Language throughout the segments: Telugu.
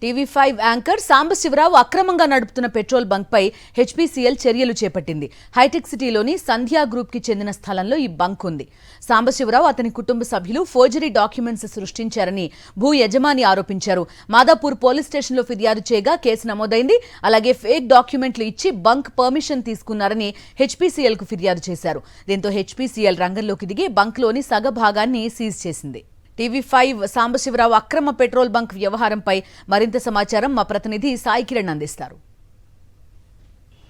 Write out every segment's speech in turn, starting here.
TV5 యాంకర్ సాంబశివరావు అక్రమంగా నడుపుతున్న పెట్రోల్ బంక్ పై హెచ్పీసీఎల్ చర్యలు చేపట్టింది. హైటెక్ సిటీలోని సంధ్యా గ్రూప్ కి చెందిన స్థలంలో ఈ బంక్ ఉంది. సాంబశివరావు అతని కుటుంబ సభ్యులు ఫోర్జరీ డాక్యుమెంట్స్ సృష్టించారని భూ యజమాని ఆరోపించారు. మాదాపూర్ పోలీస్ స్టేషన్లో ఫిర్యాదు చేయగా కేసు నమోదైంది. అలాగే ఫేక్ డాక్యుమెంట్లు ఇచ్చి బంక్ పర్మిషన్ తీసుకున్నారని హెచ్పీసీఎల్ కు ఫిర్యాదు చేశారు. దీంతో హెచ్పీసీఎల్ రంగంలోకి దిగి బంక్లోని సగ భాగాన్ని సీజ్ చేసింది. TV5 సాంబశివరావు అక్రమ పెట్రోల్ బంక్ వ్యవహారంపై మరింత సమాచారం మా ప్రతినిధి సాయి కిరణ్ అందిస్తారు.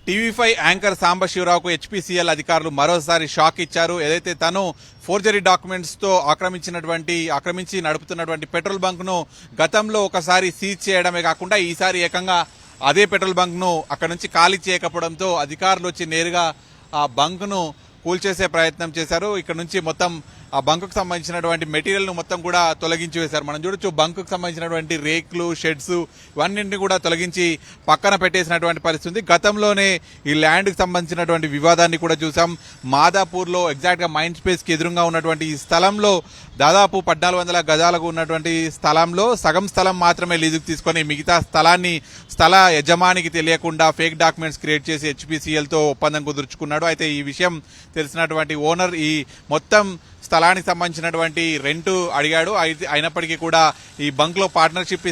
TV5 యాంకర్ సాంబశివరావుకు హెచ్పీసీఎల్ అధికారులు మరోసారి షాక్ ఇచ్చారు. ఏదైతే తను ఫోర్జరీ డాక్యుమెంట్స్ తో ఆక్రమించి నడుపుతున్నటువంటి పెట్రోల్ బంక్ ను గతంలో ఒకసారి సీజ్ చేయడమే కాకుండా ఈసారి ఏకంగా అదే పెట్రోల్ బంక్ ను అక్కడ నుంచి ఖాళీ చేయకపోవడంతో అధికారులు వచ్చి నేరుగా ఆ బంక్ ను కూల్చేసే ప్రయత్నం చేశారు. ఇక్కడ నుంచి మొత్తం ఆ బంకుకు సంబంధించినటువంటి మెటీరియల్ ను మొత్తం కూడా తొలగించి వేశారు. మనం చూడొచ్చు బంకుకు సంబంధించినటువంటి రేక్లు, షెడ్స్ ఇవన్నింటినీ కూడా తొలగించి పక్కన పెట్టేసినటువంటి పరిస్థితి. గతంలోనే ఈ ల్యాండ్ కి సంబంధించినటువంటి వివాదాన్ని కూడా చూసాం. మాదాపూర్ లో ఎగ్జాక్ట్ గా మైండ్ స్పేస్ కి ఎదురుగా ఉన్నటువంటి ఈ స్థలంలో దాదాపు 1400 గజాలకు ఉన్నటువంటి స్థలంలో సగం స్థలం మాత్రమే లీజుకు తీసుకొని మిగతా స్థలాన్ని స్థల యజమానికి తెలియకుండా ఫేక్ డాక్యుమెంట్స్ క్రియేట్ చేసి హెచ్పీసీఎల్ తో ఒప్పందం కుదుర్చుకున్నాడు. అయితే ఈ విషయం తెలిసినటువంటి ఓనర్ ఈ మొత్తం స్థలానికి సంబంధించినటువంటి రెంట్ అడిగాడు. అయినప్పటికీ కూడా ఈ బంక్ లో పార్ట్నర్షిప్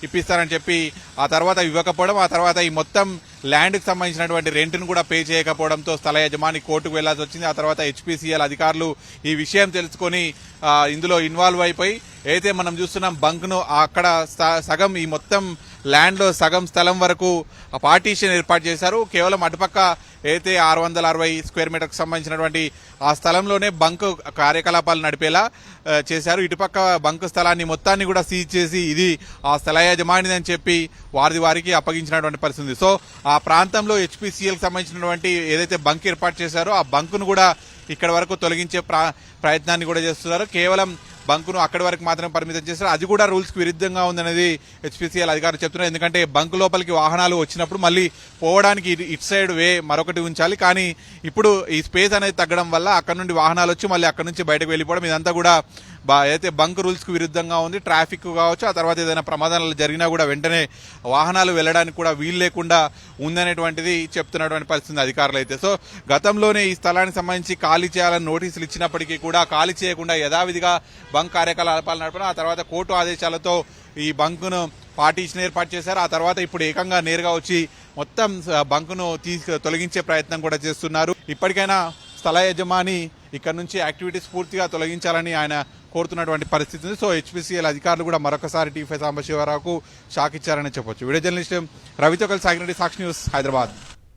ఇప్పిస్తారని చెప్పి ఆ తర్వాత ఇవ్వకపోవడం, ఆ తర్వాత ఈ మొత్తం ల్యాండ్ కి సంబంధించినటువంటి రెంట్ ను కూడా పే చేయకపోవడంతో స్థల యజమాని కోర్టుకు వెళ్లాల్సి వచ్చింది. ఆ తర్వాత హెచ్పీసీఎల్ అధికారులు ఈ విషయం తెలుసుకొని ఇందులో ఇన్వాల్వ్ అయిపోయి అయితే మనం చూస్తున్నాం బంక్ ను అక్కడ సగం ఈ మొత్తం ల్యాండ్ లో సగం స్థలం వరకు పార్టీషన్ ఏర్పాటు చేశారు. కేవలం అటుపక్క అయితే 660 స్క్వేర్ మీటర్ కు సంబంధించినటువంటి ఆ స్థలంలోనే బంక్ కార్యకలాపాలు నడిపేలా చేశారు. ఇటుపక్క బంక్ స్థలాన్ని మొత్తాన్ని కూడా సీజ్ చేసి ఇది ఆ స్థల యజమానిది అని చెప్పి వారికి అప్పగించినటువంటి పరిస్థితి. సో ఆ ప్రాంతంలో హెచ్పీసీఎల్ కి సంబంధించినటువంటి ఏదైతే బంక్ ఏర్పాటు చేశారో ఆ బంక్ ను కూడా ఇక్కడ వరకు తొలగించే ప్రయత్నాన్ని కూడా చేస్తున్నారు. కేవలం బంకును అక్కడి వరకు మాత్రమే పరిమితం చేస్తారు. అది కూడా రూల్స్ కి విరుద్ధంగా ఉందనేది హెచ్పీసీఎల్ అధికారులు చెప్తున్నారు. ఎందుకంటే బంక్ లోపలికి వాహనాలు వచ్చినప్పుడు మళ్ళీ పోవడానికి ఇటు సైడ్ వే మరొకటి ఉంచాలి. కానీ ఇప్పుడు ఈ స్పేస్ అనేది తగ్గడం వల్ల అక్కడ నుండి వాహనాలు వచ్చి మళ్ళీ అక్కడ నుంచి బయటకు వెళ్ళిపోవడం ఇదంతా కూడా ఏదైతే బంక్ రూల్స్ కు విరుద్ధంగా ఉంది. ట్రాఫిక్ కావచ్చు, ఆ తర్వాత ఏదైనా ప్రమాదాలు జరిగినా కూడా వెంటనే వాహనాలు వెళ్లడానికి కూడా వీలు లేకుండా ఉందనేటువంటిది చెప్తున్నటువంటి పరిస్థితి అధికారులు అయితే. సో గతంలోనే ఈ స్థలానికి సంబంధించి ఖాళీ చేయాలని నోటీసులు ఇచ్చినప్పటికీ కూడా ఖాళీ చేయకుండా యథావిధిగా బంక్ కార్యకలాపాలు నడపడం, ఆ తర్వాత కోర్టు ఆదేశాలతో ఈ బంక్ ను పార్టీషన్ ఏర్పాటు చేశారు. ఆ తర్వాత ఇప్పుడు ఏకంగా నేరుగా వచ్చి మొత్తం బంక్ ను తొలగించే ప్రయత్నం కూడా చేస్తున్నారు. ఇప్పటికైనా స్థల యజమాని ఇక్కడ నుంచి యాక్టివిటీస్ పూర్తిగా తొలగించాలని ఆయన కోరుతున్నటువంటి పరిస్థితి ఉంది. సో హెచ్పీసీఎల్ అధికారులు కూడా మరొకసారి TV5 సాంబశివరావుకు షాక్ ఇచ్చారని చెప్పొచ్చు. వీడియో జర్నలిస్ట్ రవితో కలిసి సాగిరెడ్డి, సాక్షి న్యూస్, హైదరాబాద్.